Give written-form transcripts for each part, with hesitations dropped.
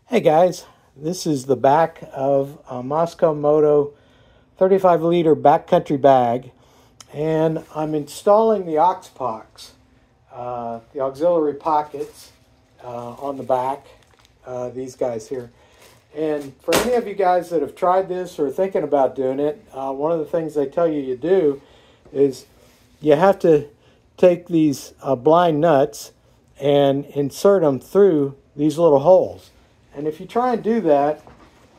Hey guys, this is the back of a Mosko Moto 35-liter backcountry bag, and I'm installing the Aux Pox, the auxiliary pockets on the back, these guys here. And for any of you guys that have tried this or thinking about doing it, one of the things they tell you do is you have to take these blind nuts and insert them through these little holes. And if you try and do that,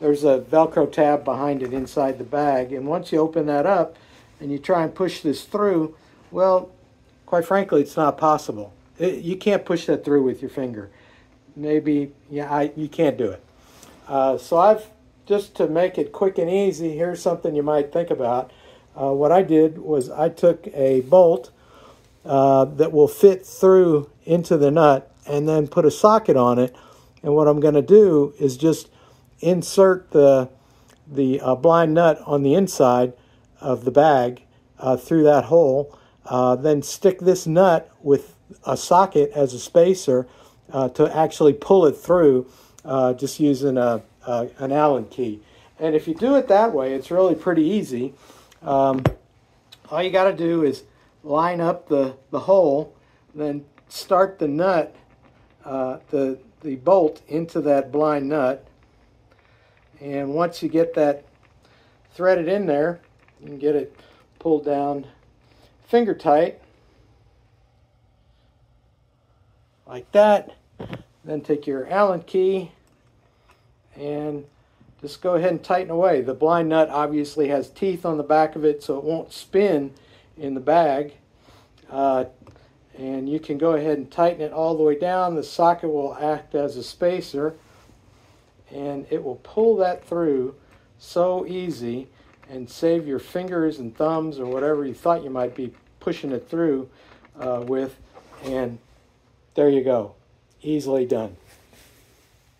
there's a Velcro tab behind it inside the bag. And once you open that up and you try and push this through, well, quite frankly, it's not possible. You can't push that through with your finger. Maybe, you can't do it. So I've, just to make it quick and easy, here's something you might think about. What I did was I took a bolt that will fit through into the nut and then put a socket on it. And what I'm going to do is just insert the blind nut on the inside of the bag through that hole. Then stick this nut with a socket as a spacer to actually pull it through just using an Allen key. And if you do it that way, it's really pretty easy. All you got to do is line up the hole, then start the nut, the bolt into that blind nut, and once you get that threaded in there, you can get it pulled down finger tight like that. Then take your Allen key and just go ahead and tighten away. The blind nut obviously has teeth on the back of it, so it won't spin in the bag. And you can go ahead and tighten it all the way down. The socket will act as a spacer, and it will pull that through so easy and save your fingers and thumbs or whatever you thought you might be pushing it through with. And there you go. Easily done.